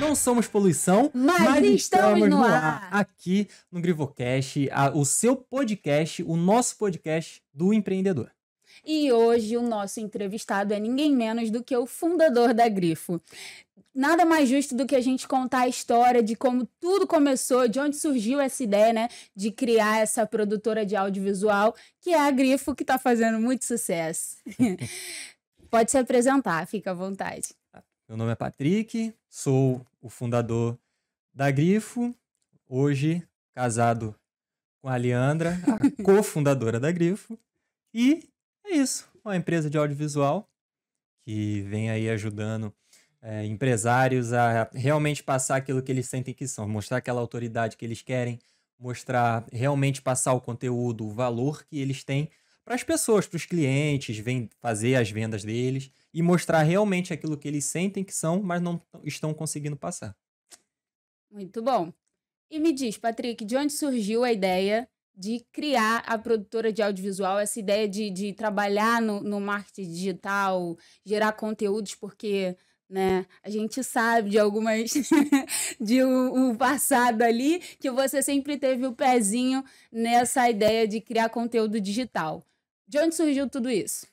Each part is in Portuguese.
Não somos poluição, Mas estamos no ar. Aqui no Grifocast, o seu podcast, o nosso podcast do empreendedor. E hoje o nosso entrevistado é ninguém menos do que o fundador da Grifo. Nada mais justo do que a gente contar a história de como tudo começou, de onde surgiu essa ideia, né, de criar essa produtora de audiovisual, que é a Grifo, que está fazendo muito sucesso. Pode se apresentar, fica à vontade. Meu nome é Patrick, sou o fundador da Grifo, hoje casado com a Leandra, a cofundadora da Grifo, e é isso, uma empresa de audiovisual que vem aí ajudando empresários a realmente passar aquilo que eles sentem que são, mostrar aquela autoridade que eles querem, mostrar, realmente passar o conteúdo, o valor que eles têm para as pessoas, para os clientes, vem fazer as vendas deles e mostrar realmente aquilo que eles sentem que são, mas não estão conseguindo passar. Muito bom. E me diz, Patrick, de onde surgiu a ideia de criar a produtora de audiovisual, essa ideia de trabalhar no marketing digital, gerar conteúdos, porque, né, a gente sabe de algumas de o passado ali, que você sempre teve o pezinho nessa ideia de criar conteúdo digital. De onde surgiu tudo isso?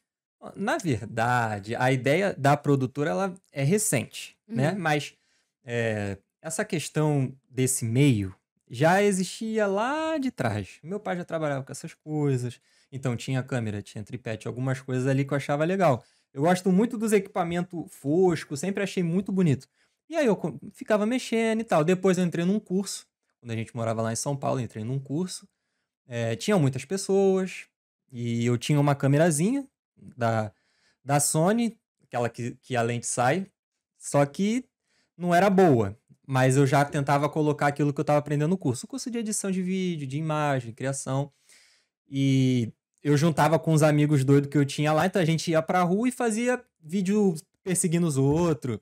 Na verdade, a ideia da produtora ela é recente, né? Mas essa questão desse meio já existia lá de trás. Meu pai já trabalhava com essas coisas, então tinha câmera, tinha tripé, tinha algumas coisas ali que eu achava legal. Eu gosto muito dos equipamentos foscos, sempre achei muito bonito. E aí eu ficava mexendo e tal. Depois eu entrei num curso, quando a gente morava lá em São Paulo, eu entrei num curso. Tinha muitas pessoas e eu tinha uma câmerazinha da Sony, aquela que a lente sai, só que não era boa. Mas eu já tentava colocar aquilo que eu estava aprendendo no curso. O curso de edição de vídeo, de imagem, criação. E eu juntava com os amigos doidos que eu tinha lá, então a gente ia pra rua e fazia vídeo perseguindo os outros,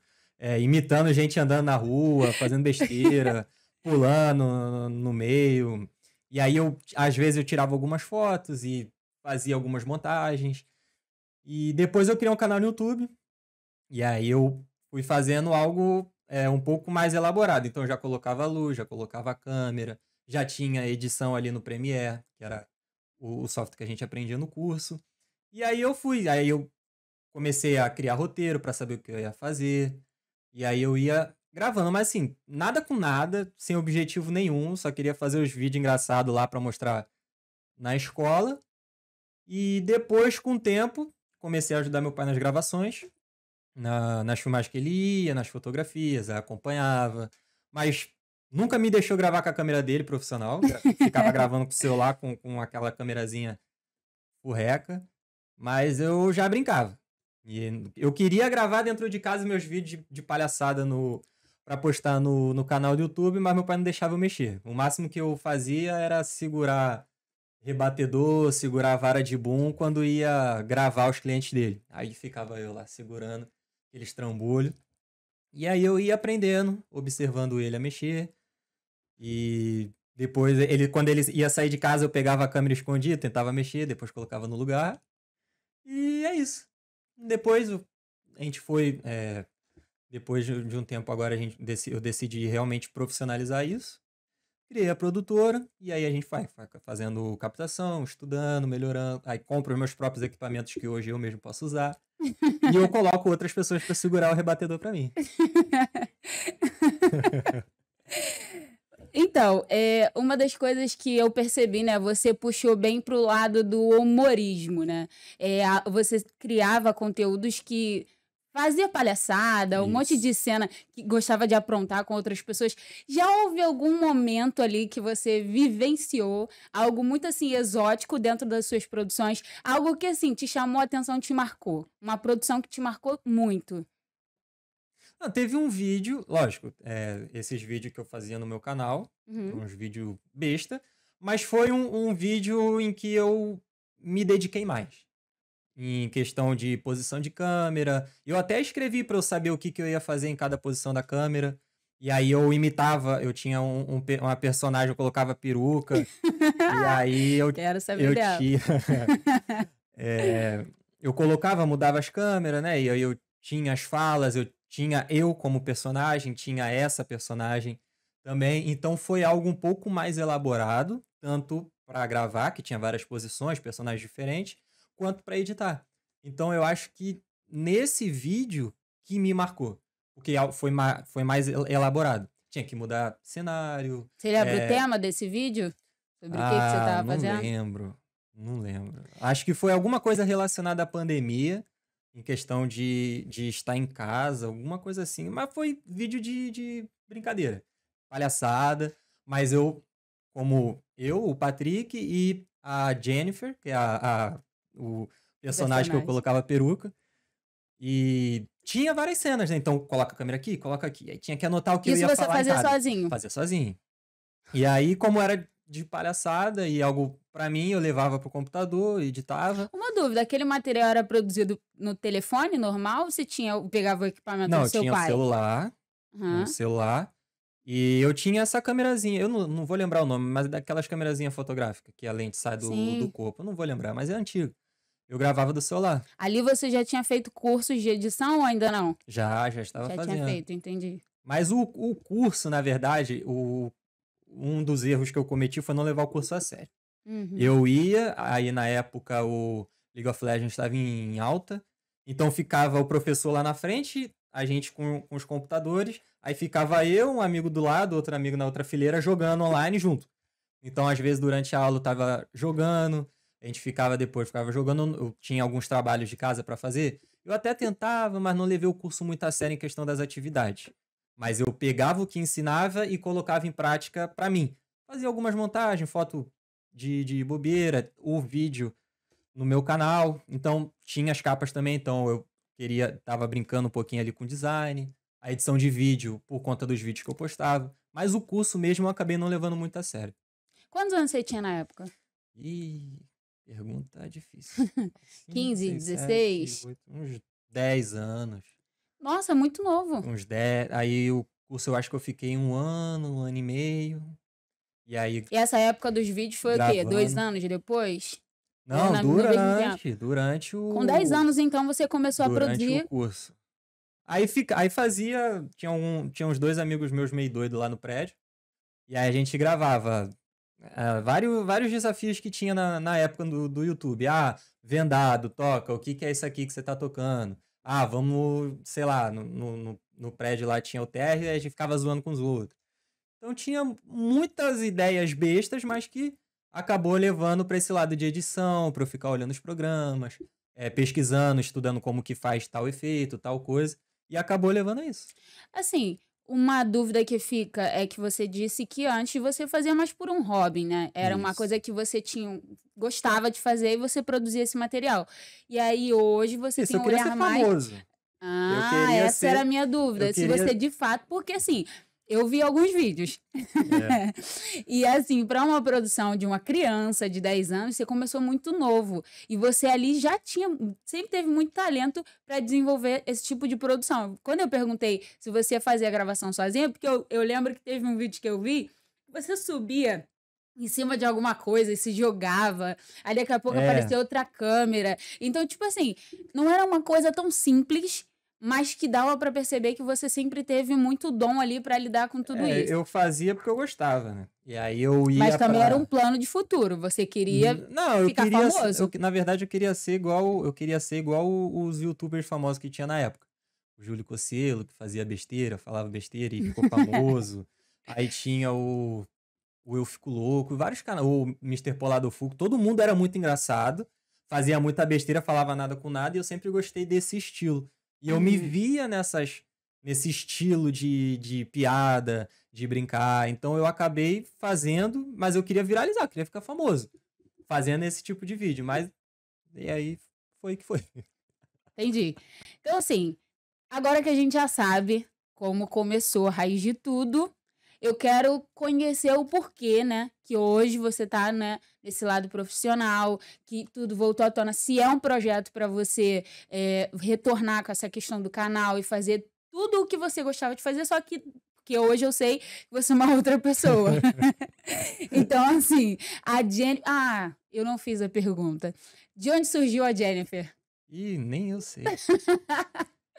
imitando gente andando na rua, fazendo besteira, pulando no meio. E aí, às vezes, eu tirava algumas fotos e fazia algumas montagens. E depois eu criei um canal no YouTube. E aí eu fui fazendo algo um pouco mais elaborado. Então eu já colocava a luz, já colocava a câmera, já tinha edição ali no Premiere, que era o software que a gente aprendia no curso. E aí eu comecei a criar roteiro para saber o que eu ia fazer. E aí eu ia gravando, mas assim, nada com nada, sem objetivo nenhum, só queria fazer os vídeos engraçados lá para mostrar na escola. E depois, com o tempo, comecei a ajudar meu pai nas gravações, nas filmagens que ele ia, nas fotografias, acompanhava, mas nunca me deixou gravar com a câmera dele, profissional, ficava gravando com o celular, com aquela câmerazinha furreca, mas eu já brincava. E eu queria gravar dentro de casa meus vídeos de palhaçada para postar no canal do YouTube, mas meu pai não deixava eu mexer. O máximo que eu fazia era segurar rebatedor, segurar a vara de boom quando ia gravar os clientes dele. Aí ficava eu lá segurando aqueles trambolhos. E aí eu ia aprendendo, observando ele a mexer. E depois, quando ele ia sair de casa, eu pegava a câmera escondida, tentava mexer, depois colocava no lugar. E é isso. Depois a gente foi... depois de um tempo agora eu decidi realmente profissionalizar isso. Criei a produtora e aí a gente vai fazendo captação, estudando, melhorando. Aí compro os meus próprios equipamentos que hoje eu mesmo posso usar. E eu coloco outras pessoas para segurar o rebatedor para mim. Então, uma das coisas que eu percebi, né? Você puxou bem pro lado do humorismo, né? Você criava conteúdos que fazia palhaçada, um monte de cena que gostava de aprontar com outras pessoas. Já houve algum momento ali que você vivenciou algo muito, assim, exótico dentro das suas produções? Algo que, assim, te chamou a atenção, te marcou? Uma produção que te marcou muito? Não, teve um vídeo, lógico, esses vídeos que eu fazia no meu canal, Uhum. uns vídeos besta, mas foi um vídeo em que eu me dediquei mais. Em questão de posição de câmera. Eu até escrevi para eu saber o que eu ia fazer em cada posição da câmera. E aí eu imitava, eu tinha uma personagem, eu colocava peruca. E aí Quero saber dela. tinha. eu colocava, mudava as câmeras, né? E aí eu tinha as falas, eu tinha eu como personagem, tinha essa personagem também. Então foi algo um pouco mais elaborado, tanto para gravar, que tinha várias posições, personagens diferentes, quanto para editar. Então eu acho que nesse vídeo que me marcou, porque foi mais elaborado. Tinha que mudar cenário. Você lembra o tema desse vídeo? Sobre o que você estava fazendo? Não lembro. Não lembro. Acho que foi alguma coisa relacionada à pandemia, em questão de estar em casa, alguma coisa assim. Mas foi vídeo de brincadeira, palhaçada. Mas o Patrick e a Jennifer, que é o personagem que eu colocava peruca. E tinha várias cenas, né? Então, coloca a câmera aqui, coloca aqui. Aí tinha que anotar o que eu ia falar. Isso você fazia sozinho? Fazia sozinho. E aí, como era de palhaçada e algo pra mim, eu levava pro computador, editava. Uma dúvida, aquele material era produzido no telefone normal ou você pegava o equipamento do seu pai? Não, tinha celular, um celular. E eu tinha essa câmerazinha, eu não vou lembrar o nome, mas daquelas câmerazinhas fotográficas, que a lente sai do corpo. Eu não vou lembrar, mas é antigo. Eu gravava do celular. Ali você já tinha feito cursos de edição ou ainda não? Já estava fazendo. Já tinha feito, entendi. Mas o curso, na verdade, um dos erros que eu cometi foi não levar o curso a sério. Eu ia, aí na época o League of Legends estava em alta, então ficava o professor lá na frente, a gente com os computadores, aí ficava eu, um amigo do lado, outro amigo na outra fileira, jogando online junto. Então, às vezes, durante a aula eu tava jogando, a gente ficava jogando, eu tinha alguns trabalhos de casa para fazer. Eu até tentava, mas não levei o curso muito a sério em questão das atividades. Mas eu pegava o que ensinava e colocava em prática para mim. Fazia algumas montagens, foto de bobeira, o vídeo no meu canal. Então, tinha as capas também, então eu tava brincando um pouquinho ali com design, a edição de vídeo por conta dos vídeos que eu postava. Mas o curso mesmo eu acabei não levando muito a sério. Quantos anos você tinha na época? Pergunta difícil. 15, 16? 7, 8, uns 10 anos. Nossa, muito novo. Uns 10. Aí o curso eu acho que eu fiquei um ano e meio. E essa época dos vídeos foi o quê? 2 anos depois? Não, durante o... Com 10 anos, então, você começou a produzir... Durante o curso. Aí fazia... Tinha uns 2 amigos meus meio doidos lá no prédio. E aí a gente gravava vários desafios que tinha na época do YouTube. Vendado, toca, o que é isso aqui que você tá tocando? Vamos, sei lá, no prédio lá tinha o térreo e a gente ficava zoando com os outros. Então tinha muitas ideias bestas, mas que acabou levando para esse lado de edição, para eu ficar olhando os programas, pesquisando, estudando como que faz tal efeito, tal coisa, e acabou levando a isso. Assim, uma dúvida que fica é que você disse que antes você fazia mais por um hobby, né? Era uma coisa que você gostava de fazer e você produzia esse material. E aí hoje você tem um olhar mais... famoso. Essa era a minha dúvida. Se você de fato... Porque assim... Eu vi alguns vídeos. E assim, para uma produção de uma criança de 10 anos, você começou muito novo. E você ali sempre teve muito talento para desenvolver esse tipo de produção. Quando eu perguntei se você fazia a gravação sozinha, porque eu lembro que teve um vídeo que eu vi, você subia em cima de alguma coisa e se jogava. Aí daqui a pouco apareceu outra câmera. Então, tipo assim, não era uma coisa tão simples, mas que dava pra perceber que você sempre teve muito dom ali pra lidar com tudo isso. Eu fazia porque eu gostava, né? E aí eu ia Mas também era um plano de futuro. Você queria ficar famoso? Na verdade, eu queria ser igual os youtubers famosos que tinha na época. O Júlio Cocielo, que fazia besteira, falava besteira e ficou famoso. Aí tinha o Eu Fico Louco, vários canais. O Mr. Polado Fuco. Todo mundo era muito engraçado, fazia muita besteira, falava nada com nada, e eu sempre gostei desse estilo. E eu me via nesse estilo de piada, de brincar. Então eu acabei fazendo, mas eu queria viralizar, queria ficar famoso. Fazendo esse tipo de vídeo. E aí foi que foi. Entendi. Então, assim, agora que a gente já sabe como começou a raiz de tudo, eu quero conhecer o porquê, né? Que hoje você tá, né, nesse lado profissional, que tudo voltou à tona. Se é um projeto para você retornar com essa questão do canal e fazer tudo o que você gostava de fazer, só que hoje eu sei que você é uma outra pessoa. Então, assim, a Jennifer... eu não fiz a pergunta. De onde surgiu a Jennifer? Ih, nem eu sei.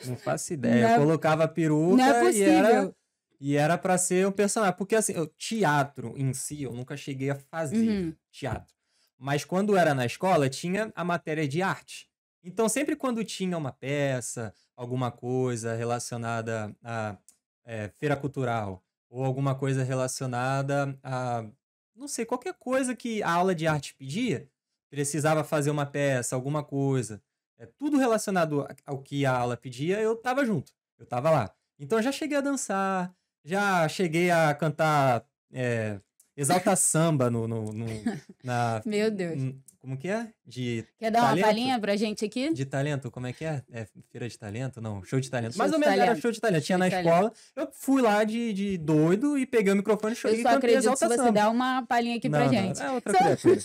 Não faço ideia. Não Eu é, colocava a não é peruca possível. e era pra ser um personagem. Porque, assim, o teatro em si, eu nunca cheguei a fazer Uhum. teatro. Mas quando era na escola, tinha a matéria de arte. Então, sempre quando tinha uma peça, alguma coisa relacionada a feira cultural, ou alguma coisa relacionada a, não sei, qualquer coisa que a aula de arte pedia, precisava fazer uma peça, alguma coisa, tudo relacionado ao que a aula pedia, eu tava junto, eu tava lá. Então, eu já cheguei a dançar, já cheguei a cantar Exalta Samba na, Meu Deus. como que é? De Quer dar uma talento? palhinha pra gente aqui? De talento, como é que é? É feira de talento? Não, show de talento. Show Mais ou de menos era talento. show de talento. Show Tinha de na talento. escola, eu fui lá de doido e peguei o microfone Eu e só cantei acredito se Exalta você Samba. der uma palhinha aqui pra Não, gente. é outra Só... criatura.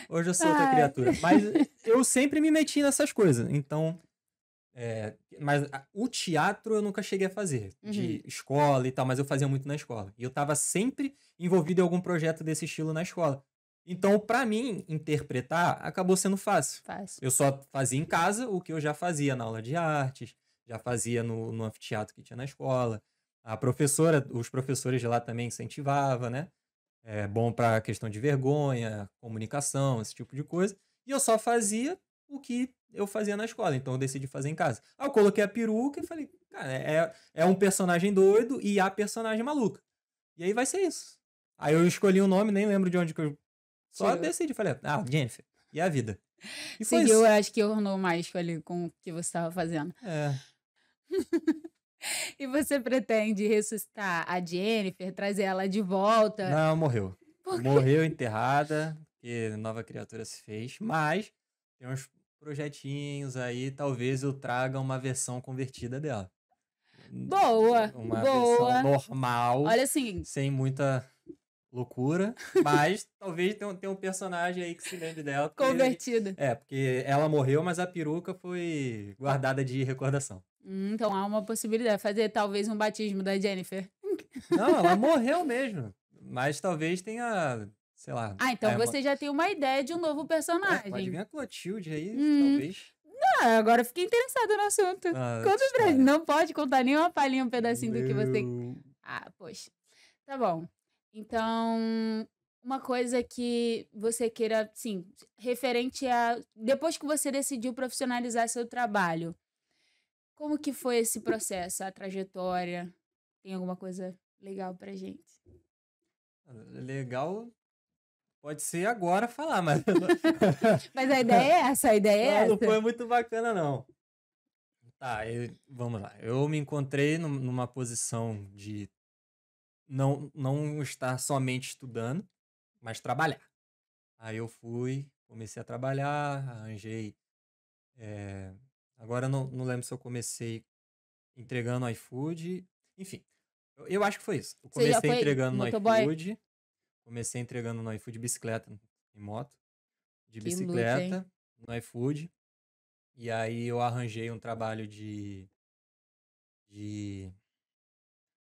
Hoje eu sou outra Ai. criatura. Mas eu sempre me meti nessas coisas. Então, mas o teatro eu nunca cheguei a fazer, Uhum. de escola e tal, mas eu fazia muito na escola. E eu tava sempre envolvido em algum projeto desse estilo na escola. Então, pra mim, interpretar acabou sendo fácil. Fácil. Eu só fazia em casa o que eu já fazia na aula de artes, já fazia no anfiteatro que tinha na escola. A professora, os professores de lá também incentivavam, né? É bom pra questão de vergonha, comunicação, esse tipo de coisa. E eu só fazia o que eu fazia na escola, então eu decidi fazer em casa. Aí eu coloquei a peruca e falei, cara, é um personagem doido e a personagem maluca. E aí vai ser isso. Aí eu escolhi o nome, nem lembro de onde que eu só Tirou. decidi, falei, Jennifer, e a vida. E foi Seguiu, isso. eu acho que ornou mais ali com o que você estava fazendo. É. E você pretende ressuscitar a Jennifer, trazer ela de volta? Não, morreu. Por quê? Morreu enterrada, porque nova criatura se fez, mas tem uns projetinhos aí, talvez eu traga uma versão convertida dela. Boa, Uma boa. versão normal, Olha assim, sem muita loucura, mas talvez tenha um personagem aí que se lembre dela. convertida. Porque ela morreu, mas a peruca foi guardada de recordação. Então há uma possibilidade, fazer talvez um batismo da Jennifer. Não, ela morreu mesmo, mas talvez tenha, sei lá. Então você já tem uma ideia de um novo Pode personagem. vir a Clotilde aí, Hum. talvez. Agora eu fiquei interessada no assunto. Conta pra História. gente. Não pode contar nem uma palhinha, um pedacinho do que você... Não. Poxa. Tá bom. Então, uma coisa que você queira, sim, referente a... Depois que você decidiu profissionalizar seu trabalho, como que foi esse processo, a trajetória? Tem alguma coisa legal pra gente? Legal, pode ser agora falar, mas Mas a ideia é essa, a ideia é não essa. foi muito bacana, não. Tá, vamos lá. Eu me encontrei numa posição de não estar somente estudando, mas trabalhar. Aí eu comecei a trabalhar, arranjei. Agora eu não lembro se eu comecei entregando no iFood. Enfim, eu acho que foi isso. Eu Você já comecei foi entregando no motoboy? iFood. Comecei entregando no iFood bicicleta em moto. De Que luta, hein? bicicleta no iFood. E aí eu arranjei um trabalho de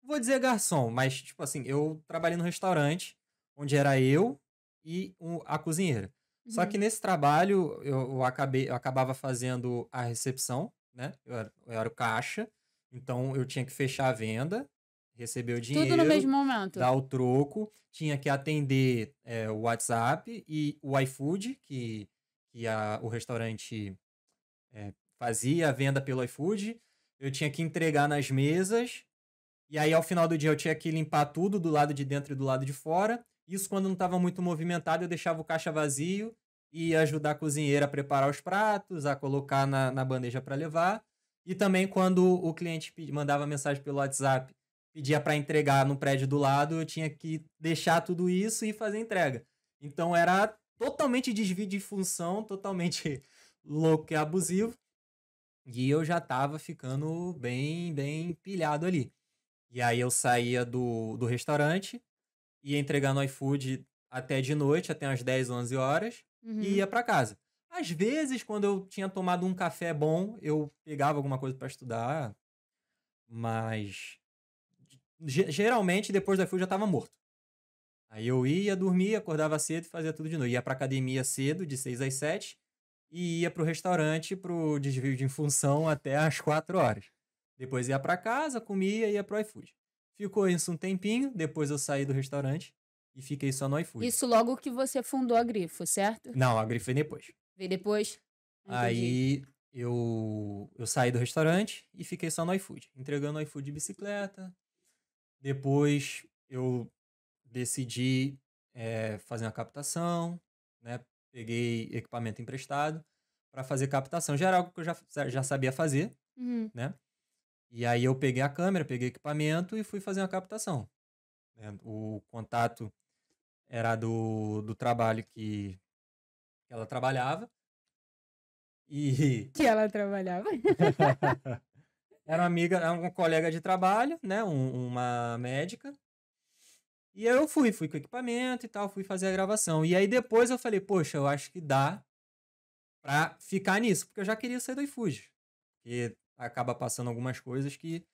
vou dizer garçom, mas tipo assim, eu trabalhei no restaurante onde era eu e a cozinheira. Só que Uhum. nesse trabalho eu acabava fazendo a recepção, né? Eu era o caixa, então eu tinha que fechar a venda, receber o Tudo no dinheiro, mesmo momento. dar o troco, tinha que atender o WhatsApp e o iFood, que o restaurante fazia a venda pelo iFood, eu tinha que entregar nas mesas, e aí ao final do dia eu tinha que limpar tudo do lado de dentro e do lado de fora. Isso quando não estava muito movimentado, eu deixava o caixa vazio e ia ajudar a cozinheira a preparar os pratos, a colocar na bandeja para levar. E também quando o cliente mandava mensagem pelo WhatsApp, pedia para entregar no prédio do lado, eu tinha que deixar tudo isso e fazer a entrega. Então era totalmente desvio de função, totalmente louco e abusivo. E eu já tava ficando bem, bem pilhado ali. E aí eu saía do restaurante, ia entregar no iFood até de noite, até umas 10, 11 horas, e Uhum. ia pra casa. Às vezes, quando eu tinha tomado um café bom, eu pegava alguma coisa pra estudar, mas geralmente depois do iFood eu já tava morto. Aí eu ia dormir, acordava cedo e fazia tudo de novo. Ia pra academia cedo, de 6 às 7, e ia pro restaurante pro desvio de função até às 4 horas. Depois ia para casa, comia e ia pro iFood. Ficou isso um tempinho, depois eu saí do restaurante e fiquei só no iFood. Isso logo que você fundou a Grifo, certo? Não, a Grifo foi depois. Veio depois? Entendi. Aí eu saí do restaurante e fiquei só no iFood, entregando iFood de bicicleta. Depois eu decidi fazer uma captação, né? Peguei equipamento emprestado para fazer captação. Já era algo que eu já sabia fazer, né? E aí eu peguei a câmera, peguei equipamento e fui fazer uma captação, né? O contato era do trabalho que ela trabalhava. E Que ela trabalhava. era uma amiga, era uma colega de trabalho, né? Uma médica. E aí eu fui com equipamento e tal, fui fazer a gravação. E aí depois eu falei, poxa, eu acho que dá pra ficar nisso, porque eu já queria sair do iFood. Porque acaba passando algumas coisas que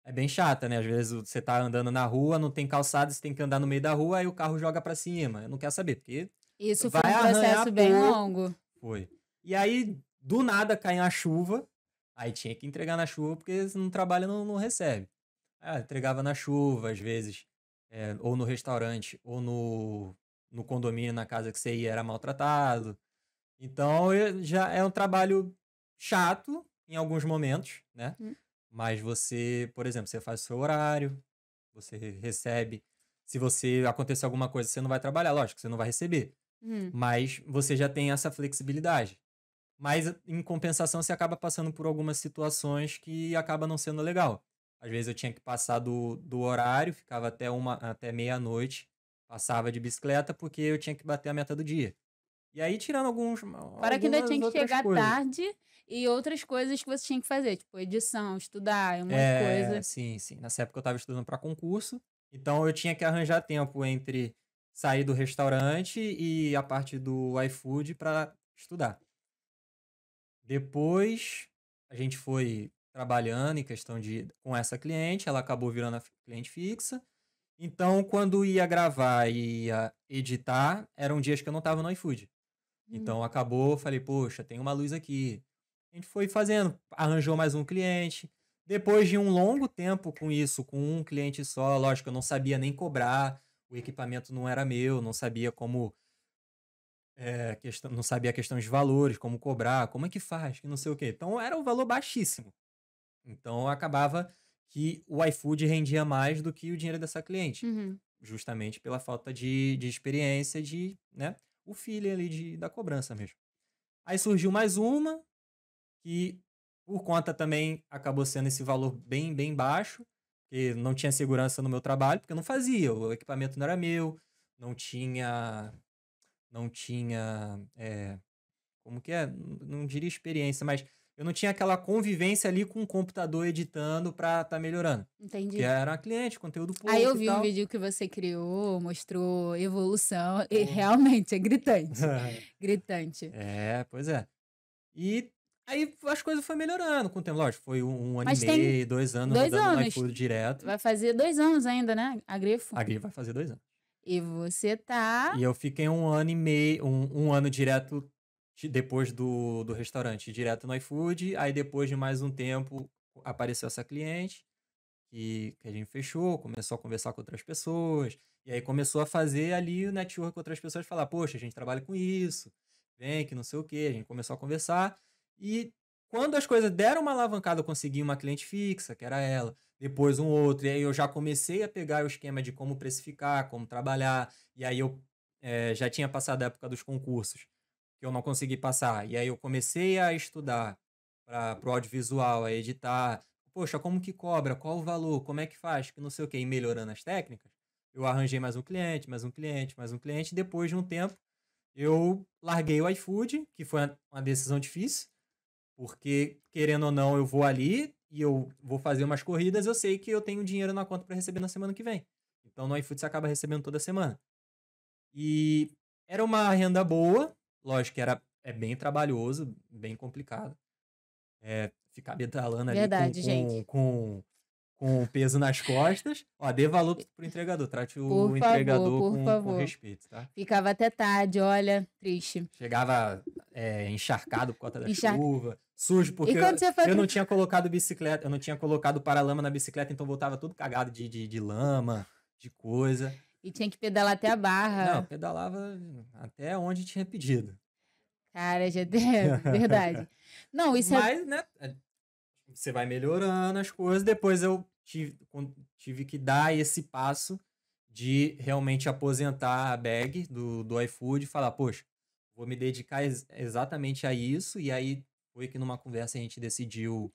é bem chata, né? Às vezes você tá andando na rua, não tem calçada, você tem que andar no meio da rua, aí o carro joga pra cima. Eu não quero saber, porque Isso foi vai um arranhar processo bem pouco. longo. Foi. E aí, do nada, caiu a chuva. Aí tinha que entregar na chuva, porque se não trabalha, não recebe. Entregava na chuva, às vezes, ou no restaurante, ou no condomínio, na casa que você ia, era maltratado. Então, já é um trabalho chato em alguns momentos, né? Mas você, por exemplo, você faz o seu horário, você recebe. Se você acontecer alguma coisa, você não vai trabalhar, lógico, você não vai receber. Mas você já tem essa flexibilidade. Mas, em compensação, você acaba passando por algumas situações que acaba não sendo legal. Às vezes eu tinha que passar do horário, ficava até meia-noite, passava de bicicleta porque eu tinha que bater a meta do dia. E aí, tirando Para que ainda tinha que outras chegar coisas. tarde e outras coisas que você tinha que fazer, tipo edição, estudar, umas coisas. Sim. Nessa época eu estava estudando para concurso, então eu tinha que arranjar tempo entre sair do restaurante e a parte do iFood para estudar. Depois a gente foi trabalhando em questão com essa cliente, ela acabou virando a cliente fixa. Então, quando ia gravar e ia editar, eram dias que eu não estava no iFood. Então, acabou, falei, poxa, tem uma luz aqui. A gente foi fazendo, arranjou mais um cliente. Depois de um longo tempo com isso, com um cliente só, lógico, eu não sabia nem cobrar, o equipamento não era meu, não sabia como não sabia a questão de valores, como cobrar, como é que faz, que não sei o quê. Então era um valor baixíssimo. Então acabava que o iFood rendia mais do que o dinheiro dessa cliente. Justamente pela falta de experiência, né, o feeling ali da cobrança mesmo. Aí surgiu mais uma, que por conta também acabou sendo esse valor bem, bem baixo, porque não tinha segurança no meu trabalho, porque eu não fazia, o equipamento não era meu, não tinha como que é? Não diria experiência, mas eu não tinha aquela convivência ali com o computador editando pra tá melhorando. Entendi. Porque era uma cliente, conteúdo pouco Aí eu e vi um tal. vídeo que você criou, mostrou evolução, e realmente é gritante. Gritante. Pois é. E aí as coisas foram melhorando com o tempo. Lógico, foi um ano Mas e tem meio, 2 anos 2 rodando no anos. iFood direto. Vai fazer 2 anos ainda, né? A Grifo. A Grifo vai fazer 2 anos. E você tá. E eu fiquei um ano e meio, um ano direto depois do restaurante, direto no iFood. Aí depois de mais um tempo apareceu essa cliente que a gente fechou, começou a conversar com outras pessoas. E aí começou a fazer ali o network com outras pessoas, falar, poxa, a gente trabalha com isso, vem que não sei o quê. A gente começou a conversar. E quando as coisas deram uma alavancada, eu consegui uma cliente fixa, que era ela. Depois um outro. E aí eu já comecei a pegar o esquema de como precificar, como trabalhar. E aí eu já tinha passado a época dos concursos, que eu não consegui passar. E aí eu comecei a estudar para o audiovisual, a editar. Poxa, como que cobra? Qual o valor? Como é que faz? Que não sei o quê. E melhorando as técnicas, eu arranjei mais um cliente, mais um cliente, mais um cliente. Depois de um tempo, eu larguei o iFood, que foi uma decisão difícil, porque, querendo ou não, eu vou ali e eu vou fazer umas corridas, eu sei que eu tenho dinheiro na conta para receber na semana que vem. Então, no iFood você acaba recebendo toda semana. E era uma renda boa, lógico que é bem trabalhoso, bem complicado. Ficar pedalando ali Verdade, gente. com com o peso nas costas. Ó, dê valor pro entregador. Trate o entregador com respeito, tá? Ficava até tarde, olha, triste. Chegava encharcado por conta da chuva, sujo, porque eu não tinha colocado bicicleta, eu não tinha colocado paralama na bicicleta, então voltava tudo cagado de lama, de coisa. E tinha que pedalar até a barra. Não, pedalava até onde tinha pedido. Cara, já é verdade. Não, isso Mas, né, você vai melhorando as coisas. Depois eu tive que dar esse passo de realmente aposentar a bag do iFood e falar, poxa, vou me dedicar exatamente a isso. E aí foi que numa conversa a gente decidiu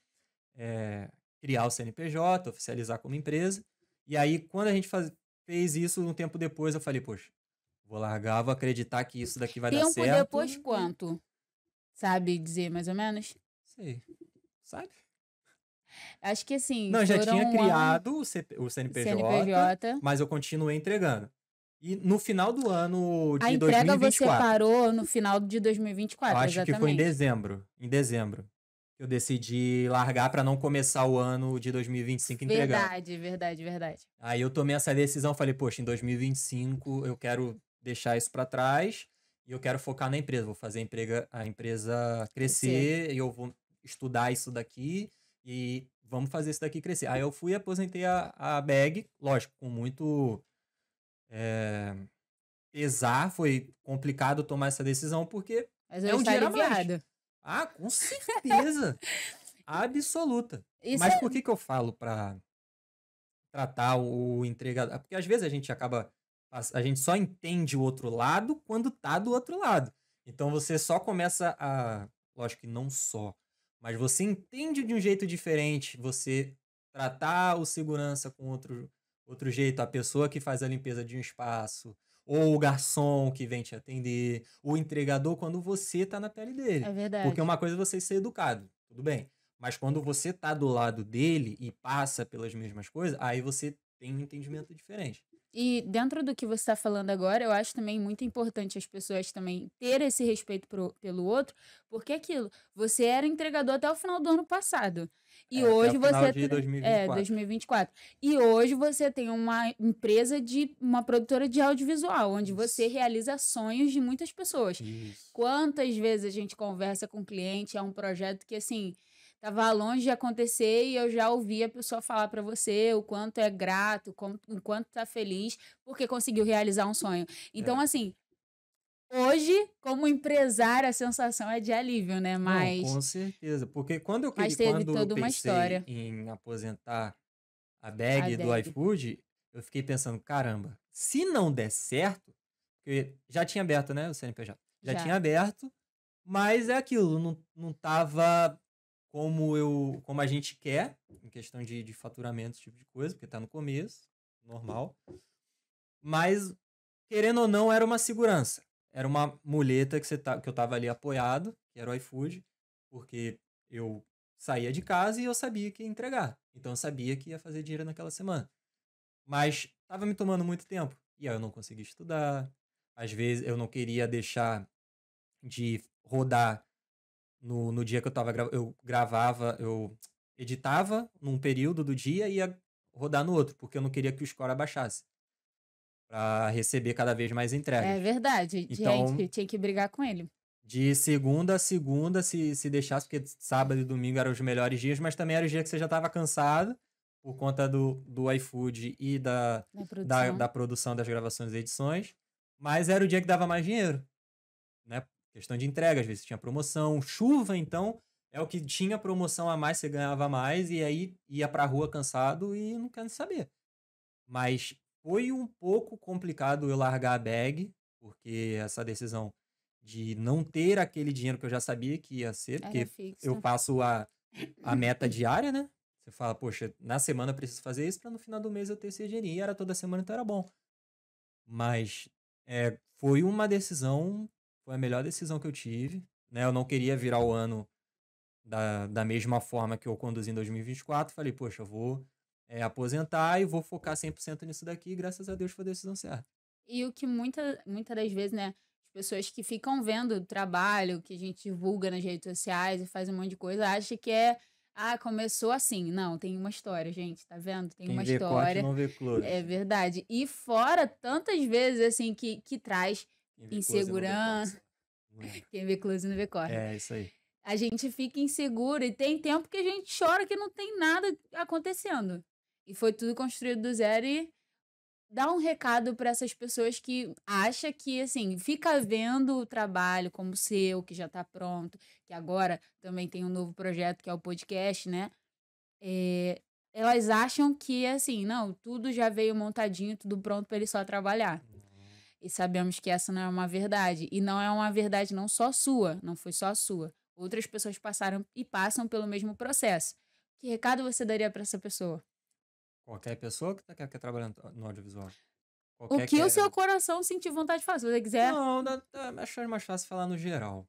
criar o CNPJ, oficializar como empresa. E aí, quando a gente fez isso, um tempo depois, eu falei, poxa, vou largar, vou acreditar que isso daqui vai dar certo. Tempo depois quanto? Sabe dizer mais ou menos? Sei. Sabe? Acho que assim. Não, já tinha criado o CNPJ, mas eu continuei entregando. E no final do ano de 2024. A entrega você parou no final de 2024, eu acho que foi em dezembro. Em dezembro. Eu decidi largar para não começar o ano de 2025 entregando. Verdade. Aí eu tomei essa decisão, falei, poxa, em 2025 eu quero deixar isso para trás e eu quero focar na empresa. Vou fazer a empresa crescer e eu vou estudar isso daqui e vamos fazer isso daqui crescer. Aí eu fui e aposentei a bag, lógico, com muito pesar, foi complicado tomar essa decisão porque é um dinheiro a mais. Ah, com certeza. Absoluta. Mas por que eu falo para tratar o entregador? Porque às vezes a gente só entende o outro lado quando tá do outro lado. Então você só começa lógico que não só, mas você entende de um jeito diferente, você tratar o segurança com outro jeito, a pessoa que faz a limpeza de um espaço, ou o garçom que vem te atender, o entregador quando você tá na pele dele. É verdade. Porque uma coisa é você ser educado, tudo bem. Mas quando você tá do lado dele e passa pelas mesmas coisas, aí você tem um entendimento diferente. E dentro do que você está falando agora, eu acho também muito importante as pessoas também ter esse respeito pelo outro, porque aquilo, você era entregador até o final do ano passado. E hoje até o final de 2024. 2024. E hoje você tem uma empresa uma produtora de audiovisual, onde você realiza sonhos de muitas pessoas. Isso. Quantas vezes a gente conversa com o cliente, é um projeto que assim, tava longe de acontecer e eu já ouvi a pessoa falar para você o quanto é grato, o quanto tá feliz porque conseguiu realizar um sonho. Então, assim, hoje, como empresária, a sensação é de alívio, né? Mas não, com certeza. Porque quando eu pensei em aposentar a bag do iFood, eu fiquei pensando, caramba, se não der certo, porque já tinha aberto, né, o CNPJ. Já tinha aberto, mas é aquilo, não tava como a gente quer, em questão de faturamento, esse tipo de coisa, porque tá no começo, normal. Mas, querendo ou não, era uma segurança. Era uma muleta que eu tava ali apoiado, que era o iFood, porque eu saía de casa e eu sabia que ia entregar. Então eu sabia que ia fazer dinheiro naquela semana. Mas tava me tomando muito tempo. E aí eu não conseguia estudar. Às vezes eu não queria deixar de rodar no dia que eu gravava, eu editava num período do dia e ia rodar no outro, porque eu não queria que o score abaixasse. Pra receber cada vez mais entregas. É verdade. Então, gente, tinha que brigar com ele. De segunda a segunda, se deixasse, porque sábado e domingo eram os melhores dias, mas também era o dia que você já estava cansado por conta do iFood e da produção das gravações e edições. Mas era o dia que dava mais dinheiro, né? Questão de entrega, às vezes tinha promoção. Chuva, então, é o que tinha promoção a mais, você ganhava mais, e aí ia pra rua cansado e não quer saber. Mas foi um pouco complicado eu largar a bag, porque essa decisão de não ter aquele dinheiro que eu já sabia que ia ser, porque eu faço a meta diária, né? Você fala, poxa, na semana eu preciso fazer isso para no final do mês eu ter esse dinheirinho. E era toda semana, então era bom. Mas foi uma decisão, foi a melhor decisão que eu tive, né? Eu não queria virar o ano da mesma forma que eu conduzi em 2024. Falei, poxa, eu vou aposentar e vou focar 100% nisso daqui. E graças a Deus foi a decisão certa. E o que muitas das vezes, né? Pessoas que ficam vendo o trabalho que a gente divulga nas redes sociais e faz um monte de coisa, acham que é Ah, começou assim. Não, tem uma história, gente, tá vendo? Tem Quem uma vê corte história. não vê close. É verdade. E fora tantas vezes, assim, que traz Quem vê close não vê insegurança. corte. Não é? Quem vê close não vê corte. É, isso aí. A gente fica inseguro e tem tempo que a gente chora que não tem nada acontecendo. E foi tudo construído do zero e dá um recado para essas pessoas que acham que, assim, fica vendo o trabalho como o seu, que já tá pronto, que agora também tem um novo projeto que é o podcast, né? É, elas acham que, assim, não, tudo já veio montadinho, tudo pronto para ele só trabalhar. E sabemos que essa não é uma verdade. E não é uma verdade não só sua, não foi só sua. Outras pessoas passaram e passam pelo mesmo processo. Que recado você daria para essa pessoa? Qualquer pessoa que quer trabalhar no audiovisual. O Qualquer que o seu coração sentir vontade de fazer, se você quiser. Não, acho mais fácil falar no geral.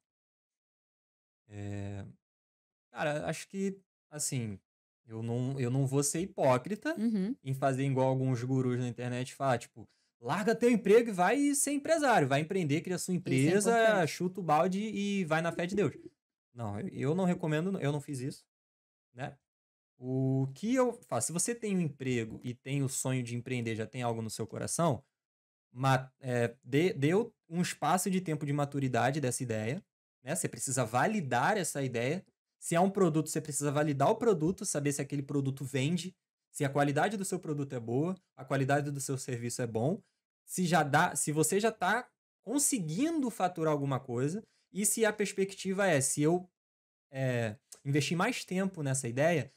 Cara, acho que, assim, eu não vou ser hipócrita Uhum. em fazer igual alguns gurus na internet e falar, tipo, larga teu emprego e vai ser empresário, vai empreender, cria sua empresa, importante. chuta o balde e vai na fé de Deus. Não, eu não recomendo, eu não fiz isso, né? O que eu faço? Se você tem um emprego e tem o sonho de empreender, já tem algo no seu coração, deu um espaço de tempo de maturidade dessa ideia, né? Você precisa validar essa ideia. Se é um produto, você precisa validar o produto, saber se aquele produto vende, se a qualidade do seu produto é boa, a qualidade do seu serviço é bom, se você já está conseguindo faturar alguma coisa e se a perspectiva é, se eu investir mais tempo nessa ideia,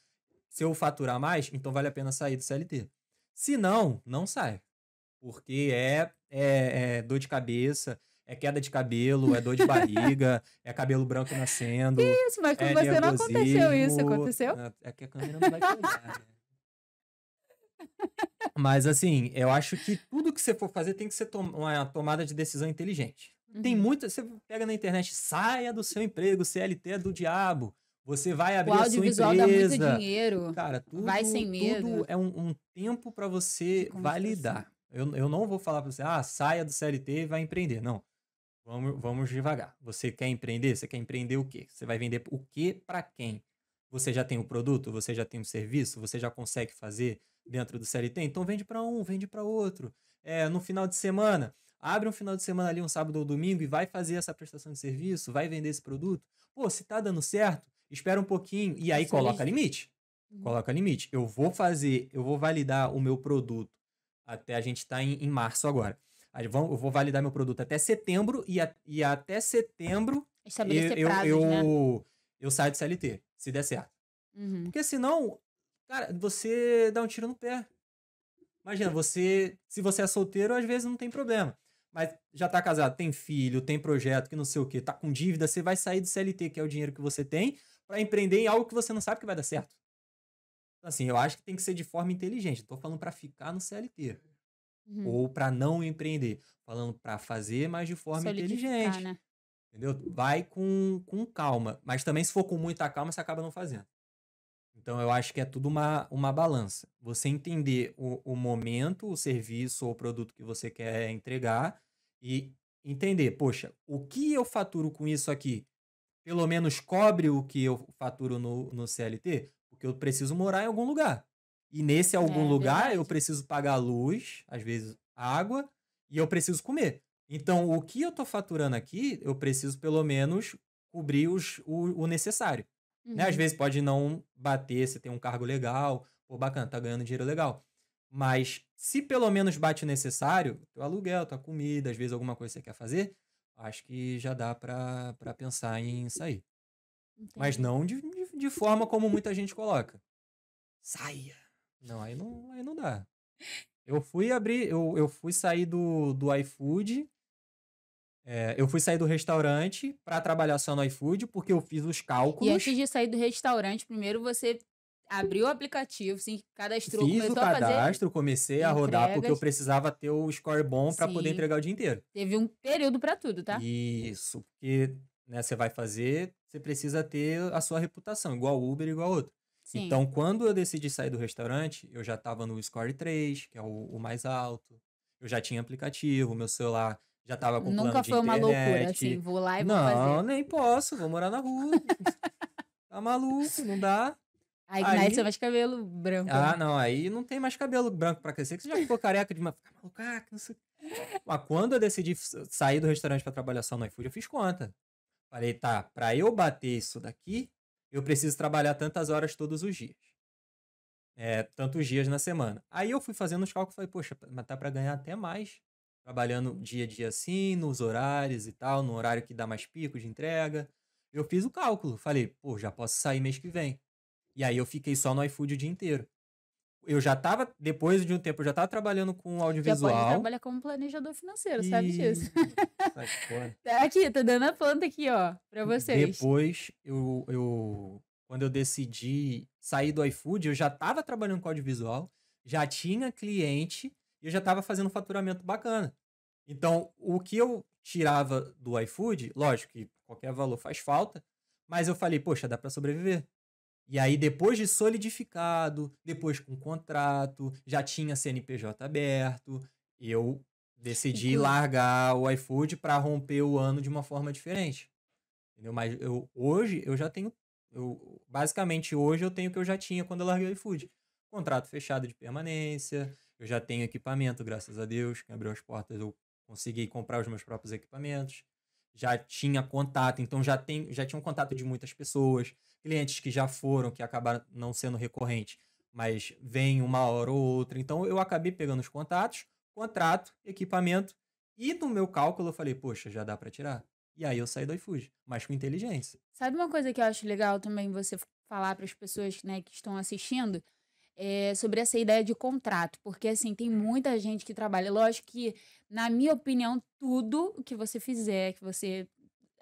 se eu faturar mais, então vale a pena sair do CLT. Se não, não sai. Porque é dor de cabeça, é queda de cabelo, é dor de barriga, é cabelo branco nascendo, Isso, mas com é você não aconteceu isso, nervosismo. aconteceu? É que a câmera não vai pegar, né? Mas assim, eu acho que tudo que você for fazer tem que ser uma tomada de decisão inteligente. Tem Uhum. muita. Você pega na internet, saia do seu emprego, CLT é do diabo. Você vai O abrir a sua audiovisual dá muito empresa. dinheiro. Cara, Vai sem tudo medo. é um tempo para De você construção. validar. Eu não vou falar para você, saia do CLT e vai empreender. Não. Vamos devagar. Você quer empreender? Você quer empreender o quê? Você vai vender o quê para quem? Você já tem o produto? Você já tem o serviço? Você já consegue fazer dentro do CLT? Então vende para um, vende para outro. No final de semana, abre um final de semana ali, um sábado ou domingo e vai fazer essa prestação de serviço, vai vender esse produto. Pô, se tá dando certo, espera um pouquinho e aí coloca limite. Coloca limite. Eu vou validar o meu produto até a gente tá em março agora. Eu vou validar meu produto até setembro e até setembro Estabelecer prazos, né? eu saio do CLT, se der certo. Uhum. Porque senão, cara, você dá um tiro no pé. Imagina, se você é solteiro, às vezes não tem problema. Mas já tá casado, tem filho, tem projeto, que não sei o quê, tá com dívida, você vai sair do CLT, que é o dinheiro que você tem, para empreender em algo que você não sabe que vai dar certo. Então, assim, eu acho que tem que ser de forma inteligente. Não tô falando para ficar no CLT. Ou para não empreender. Falando para fazer, mas de forma inteligente. Né? Entendeu? Vai com calma. Mas também, se for com muita calma, você acaba não fazendo. Então, eu acho que é tudo uma balança. Você entender o momento, o serviço ou o produto que você quer entregar e entender, poxa, o que eu faturo com isso aqui? Pelo menos cobre o que eu faturo no CLT? Porque eu preciso morar em algum lugar. E nesse algum lugar verdade. eu preciso pagar luz, às vezes água, e eu preciso comer. Então, o que eu tô faturando aqui, eu preciso pelo menos cobrir o necessário. Né? Às vezes pode não bater, você tem um cargo legal, pô, bacana, tá ganhando dinheiro legal. Mas se pelo menos bate o necessário, teu aluguel, tua comida, às vezes alguma coisa que você quer fazer, acho que já dá pra pensar em sair. Mas não de forma como muita gente coloca. Saia! Não, aí não dá. Eu fui sair do iFood. Eu fui sair do restaurante para trabalhar só no iFood, porque eu fiz os cálculos. E antes de sair do restaurante, primeiro você abriu o aplicativo, se cadastrou, Fiz o começou a fazer. cadastro, comecei a rodar, porque eu entregas. precisava ter o score bom para poder Sim. entregar o dia inteiro. Teve um período para tudo, tá? Isso, porque né, você vai fazer, você precisa ter a sua reputação, igual Uber, igual outro. Sim. Então, quando eu decidi sair do restaurante, eu já estava no Score 3, que é o mais alto. Eu já tinha aplicativo, meu celular já estava com Nunca plano de foi uma internet. loucura, assim, vou lá e vou Não, fazer. nem posso, vou morar na rua. Tá maluco, não dá. Aí que nasce Aí, mais cabelo branco, né? não, aí não tem mais cabelo branco pra crescer, que você já ficou careca de uma... Ficar maluco, que não sei... Mas quando eu decidi sair do restaurante pra trabalhar só no iFood, eu fiz conta. Falei, tá, pra eu bater isso daqui, eu preciso trabalhar tantas horas todos os dias. Tantos dias na semana. Aí eu fui fazendo os cálculos e falei, poxa, mas tá pra ganhar até mais, trabalhando dia a dia assim, nos horários e tal, no horário que dá mais pico de entrega. Eu fiz o cálculo, falei, pô, já posso sair mês que vem. E aí eu fiquei só no iFood o dia inteiro. Eu já tava, depois de um tempo, eu já tava trabalhando com Já pode audiovisual trabalhar como planejador financeiro, sabe e... disso? Sai fora. Aqui, tô dando a planta aqui, ó, pra vocês. Depois, quando eu decidi sair do iFood, eu já estava trabalhando com audiovisual, já tinha cliente e eu já estava fazendo um faturamento bacana. Então, o que eu tirava do iFood, lógico que qualquer valor faz falta, mas eu falei, poxa, dá para sobreviver. E aí, depois de solidificado, depois com contrato, já tinha CNPJ aberto, eu decidi Inclu- largar o iFood para romper o ano de uma forma diferente. Entendeu? Mas hoje eu já tenho. Basicamente, hoje eu tenho o que eu já tinha quando eu larguei o iFood. Contrato fechado de permanência, eu já tenho equipamento, graças a Deus, que abriu as portas, eu consegui comprar os meus próprios equipamentos. Já tinha contato, então já tinha um contato de muitas pessoas, clientes que já foram, que acabaram não sendo recorrentes, mas vem uma hora ou outra. Então eu acabei pegando os contatos, contrato, equipamento, e no meu cálculo eu falei, poxa, já dá para tirar. E aí eu saí do iFood, mas com inteligência. Sabe uma coisa que eu acho legal também você falar para as pessoas, né, que estão assistindo? É sobre essa ideia de contrato, porque assim, tem muita gente que trabalha. Lógico que, na minha opinião, tudo o que você fizer, que você.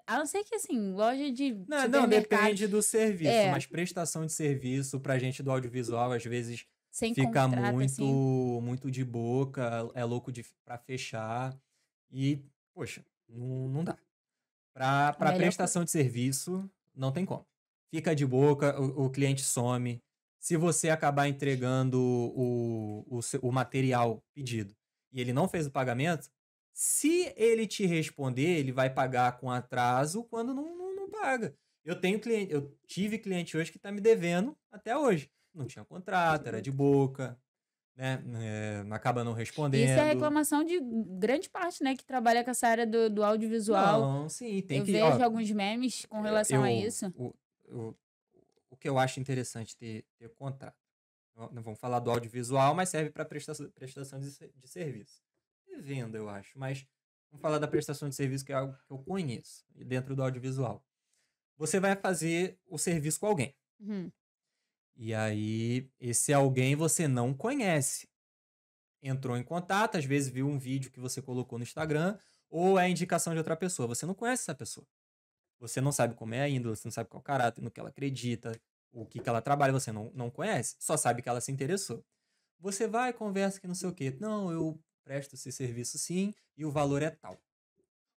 A não ser que, assim, loja de Não, supermercado, depende do serviço, é, mas prestação de serviço pra gente do audiovisual, às vezes sem fica contrato, muito, assim. muito de boca, é louco pra fechar. E, poxa, não dá. A Pra melhor coisa. prestação de serviço, não tem como. Fica de boca, o cliente some. Se você acabar entregando o material pedido e ele não fez o pagamento, se ele te responder, ele vai pagar com atraso quando não paga. Eu tive cliente hoje que está me devendo até hoje. Não tinha contrato, era de boca, né? Acaba não E isso é respondendo. reclamação de grande parte, né, que trabalha com essa área do audiovisual. Não, sim, tem Eu que. vejo Ó, alguns memes com relação a eu, isso. o, o que eu acho interessante ter contrato. Não vamos falar do audiovisual, mas serve para prestação de serviço. E venda, eu acho. Mas vamos falar da prestação de serviço, que é algo que eu conheço, dentro do audiovisual. Você vai fazer o serviço com alguém. Uhum. E aí, esse alguém você não conhece. Entrou em contato, às vezes viu um vídeo que você colocou no Instagram, ou é a indicação de outra pessoa. Você não conhece essa pessoa. Você não sabe como é a índole, você não sabe qual é o caráter, no que ela acredita, o que ela trabalha, você não conhece. Só sabe que ela se interessou. Você vai, conversa que não sei o quê. Não, eu presto esse serviço sim e o valor é tal.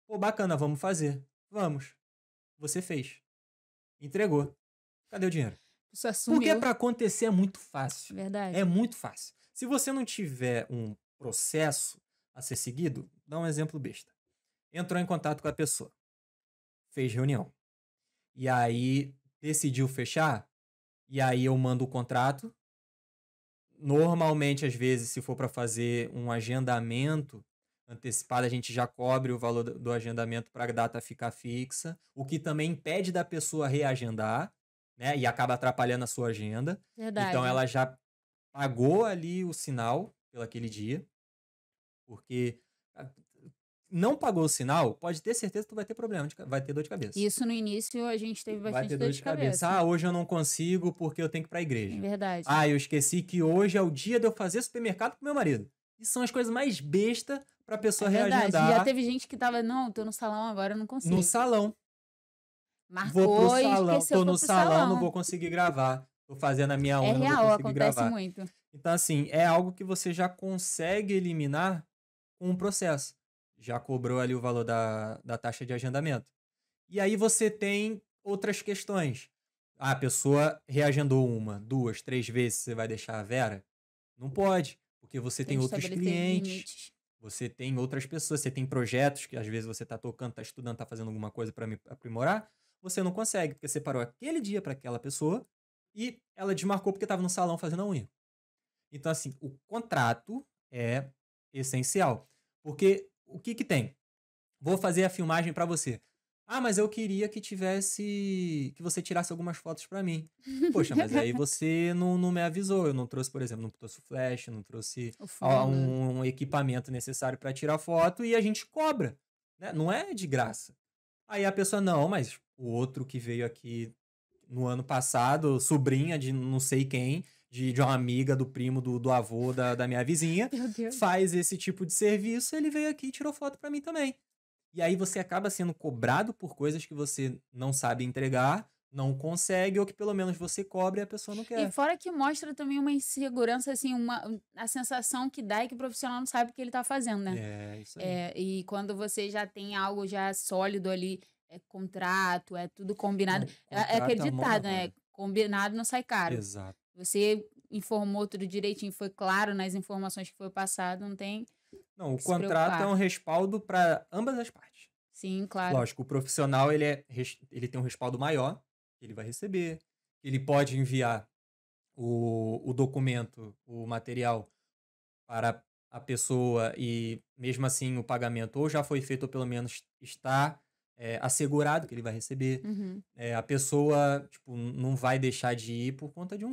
Pô, bacana, vamos fazer. Vamos. Você fez. Entregou. Cadê o dinheiro? Isso Porque assumiu. para acontecer é muito fácil. Verdade. É muito fácil. Se você não tiver um processo a ser seguido, dá um exemplo besta. Entrou em contato com a pessoa. Fez reunião. E aí decidiu fechar. E aí eu mando o contrato. Normalmente, às vezes, se for para fazer um agendamento antecipado, a gente já cobre o valor do agendamento para a data ficar fixa, o que também impede da pessoa reagendar, né? E acaba atrapalhando a sua agenda. Então, Verdade. ela já pagou ali o sinal pelo aquele dia, porque não pagou o sinal, pode ter certeza que tu vai ter problema, vai ter dor de cabeça. Isso no início a gente teve Vai bastante ter dor de cabeça. Ah, hoje eu não consigo porque eu tenho que ir pra É igreja. verdade. Ah, eu esqueci que hoje é o dia de eu fazer supermercado com meu marido. Isso são as coisas mais bestas pra pessoa É verdade. reagendar Já teve gente que tava, não, tô no salão agora, eu não consigo. no salão. Vou pro Marcou e salão, esqueceu, tô foi no pro salão, não salão. vou conseguir gravar. Tô fazendo a minha É unha, não vou real, conseguir acontece gravar. muito. Então, assim, é algo que você já consegue eliminar com um processo. Já cobrou ali o valor da taxa de agendamento. E aí você tem outras questões. Ah, a pessoa reagendou 1, 2, 3 vezes, você vai deixar a Vera? Não pode, porque você tem que outros estabelecer clientes, limites. você tem outras pessoas, você tem projetos que às vezes você está tocando, está estudando, está fazendo alguma coisa para me aprimorar, você não consegue, porque você parou aquele dia para aquela pessoa E ela desmarcou porque estava no salão fazendo a unha. Então, assim, o contrato é essencial. Porque o que tem? Vou fazer a filmagem para você. Ah, mas eu queria que você tirasse algumas fotos para mim. Poxa, mas aí você não me avisou. Eu não trouxe, por exemplo, não trouxe o flash, não trouxe O fundo. um equipamento necessário para tirar foto e a gente cobra, né? Não é de graça. Aí a pessoa, não, mas o outro que veio aqui no ano passado, sobrinha de não sei quem, de uma amiga, do primo, do avô, da minha vizinha, Meu Deus. faz esse tipo de serviço, ele veio aqui e tirou foto pra mim também. E aí você acaba sendo cobrado por coisas que você não sabe entregar, não consegue, ou que pelo menos você cobra e a pessoa não E quer. fora que mostra também uma insegurança, assim, a sensação que dá é que o profissional não sabe o que ele tá fazendo, né? É, isso aí. E quando você já tem algo já sólido ali, contrato, é tudo combinado. Não, É aquele contrato é a mão na ditado, né? roda. Combinado não sai caro. Exato. Você informou tudo direitinho, foi claro nas informações que foi passado, não tem Não, o que se contrato é preocupar. um respaldo para ambas as partes. Sim, claro. Lógico, o profissional ele tem um respaldo maior, ele vai receber, ele pode enviar o documento, o material para a pessoa e mesmo assim o pagamento ou já foi feito ou pelo menos está assegurado que ele vai receber. Uhum. A pessoa, tipo, não vai deixar de ir por conta de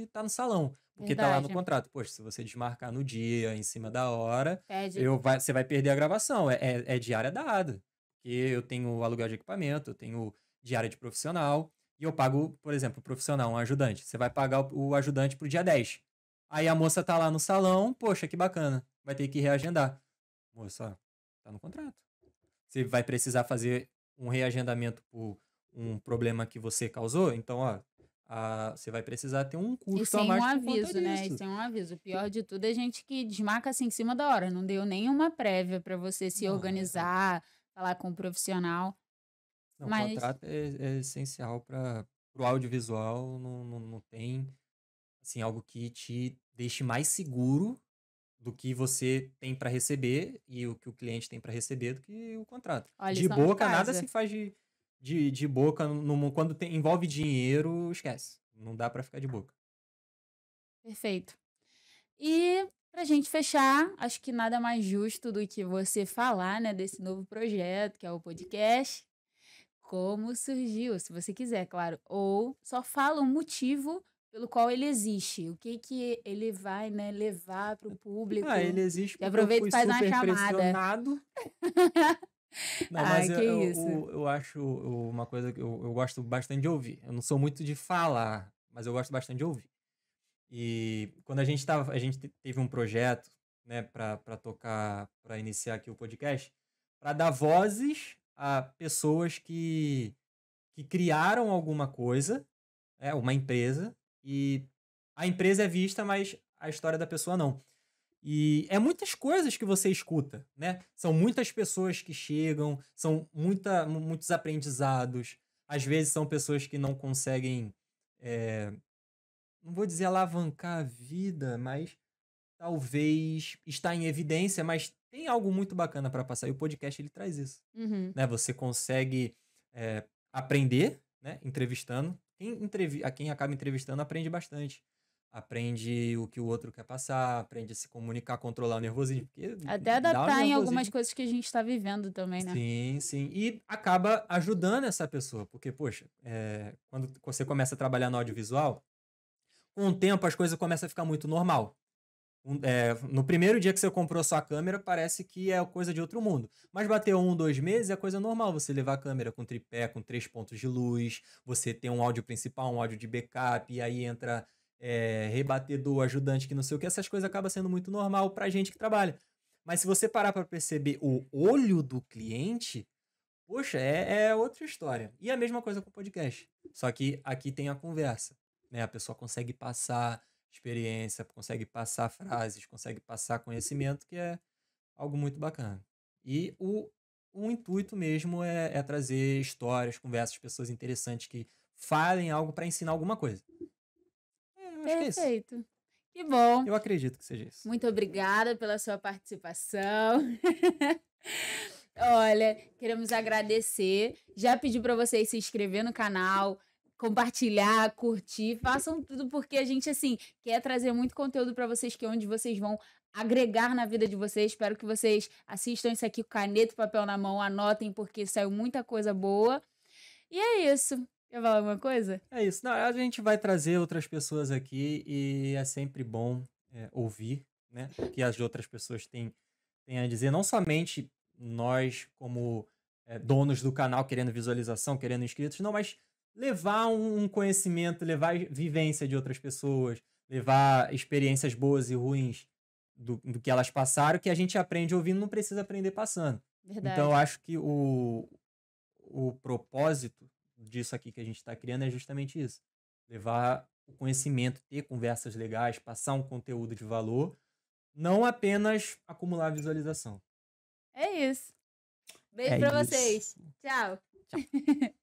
estar no salão, porque tá lá no Verdade. contrato. Poxa, se você desmarcar no dia, em cima da hora, Pede. você vai perder a gravação. É diária dada. Porque eu tenho aluguel de equipamento, eu tenho diária de profissional, e eu pago, por exemplo, o profissional, um ajudante. Você vai pagar o ajudante pro dia 10. Aí a moça tá lá no salão, poxa, que bacana. Vai ter que reagendar. Moça, ó, tá no contrato. Você vai precisar fazer um reagendamento por um problema que você causou, então, ó, você vai precisar ter um E custo a sem um mais por conta aviso, né? E disso. sem um aviso. O pior de tudo é gente que desmarca assim em cima da hora. Não deu nenhuma prévia pra você se Não, organizar, falar com o profissional. não, o Mas, contrato é essencial para o audiovisual, não tem assim, algo que te deixe mais seguro do que você tem para receber e o que o cliente tem para receber do que o contrato. olha, De lição de boca, nada casa. se faz de boca. Quando envolve dinheiro, esquece. Não dá para ficar de boca. Perfeito. E pra gente fechar, acho que nada mais justo do que você falar, né, desse novo projeto, que é o podcast. Como surgiu, se você quiser, claro. Ou só fala o motivo pelo qual ele existe. O que que ele vai, né, levar para o Ah, público. ele existe Já porque eu aproveita fui e faz uma super chamada. pressionado. Não, mas Ai, que isso. eu acho uma coisa que eu gosto bastante de ouvir. Eu não sou muito de falar, mas eu gosto bastante de ouvir. E quando a gente teve um projeto, né, para tocar, para iniciar aqui o podcast, para dar vozes a pessoas que criaram alguma coisa, uma empresa, e a empresa é vista, mas a história da pessoa não. E é muitas coisas que você escuta, né? São muitas pessoas que chegam, são muitos aprendizados. Às vezes são pessoas que não conseguem, eh, não vou dizer alavancar a vida, mas talvez estar em evidência, mas tem algo muito bacana para passar. E o podcast ele traz isso, Uhum. né? Você consegue aprender, né? Entrevistando. Quem acaba entrevistando aprende bastante. Aprende o que o outro quer passar, aprende a se comunicar, controlar o nervosismo, porque Até dá um adaptar em algumas nervosismo. coisas que a gente está vivendo também, né? Sim, sim. E acaba ajudando essa pessoa, porque, poxa, quando você começa a trabalhar no audiovisual, com o tempo as coisas começam a ficar muito normal. No primeiro dia que você comprou sua câmera, parece que é coisa de outro mundo. Mas bateu 2 meses, é coisa normal você levar a câmera com tripé, com 3 pontos de luz, você tem um áudio principal, um áudio de backup, e aí entra rebatedor, ajudante, que não sei o que. Essas coisas acabam sendo muito normal pra gente que trabalha. Mas se você parar pra perceber o olho do cliente, poxa, é outra história. E a mesma coisa com o podcast. Só que aqui tem a conversa, né? A pessoa consegue passar experiência, consegue passar frases, consegue passar conhecimento, que é algo muito bacana. E o intuito mesmo é trazer histórias, conversas, pessoas interessantes que falem algo para ensinar alguma coisa. Eu acho que é isso. Perfeito. Que bom. Eu acredito que seja isso. Muito obrigada pela sua participação. Olha, queremos agradecer. Já pedi para vocês se inscrever no canal, compartilhar, curtir, façam tudo porque a gente, assim, quer trazer muito conteúdo para vocês, que é onde vocês vão agregar na vida de vocês. Espero que vocês assistam isso aqui com caneta e papel na mão, anotem, porque saiu muita coisa boa. E é isso. Quer falar alguma coisa? É isso. Não, a gente vai trazer outras pessoas aqui e é sempre bom ouvir, né, o que as outras pessoas têm a dizer. Não somente nós, como donos do canal, querendo visualização, querendo inscritos, não, mas levar um conhecimento, levar vivência de outras pessoas, levar experiências boas e ruins do que elas passaram, que a gente aprende ouvindo, não precisa aprender passando. Então, eu Verdade. acho que o propósito disso aqui que a gente está criando é justamente isso. Levar o conhecimento, ter conversas legais, passar um conteúdo de valor, não apenas acumular visualização. É isso. Beijo É pra isso. vocês. Tchau. Tchau.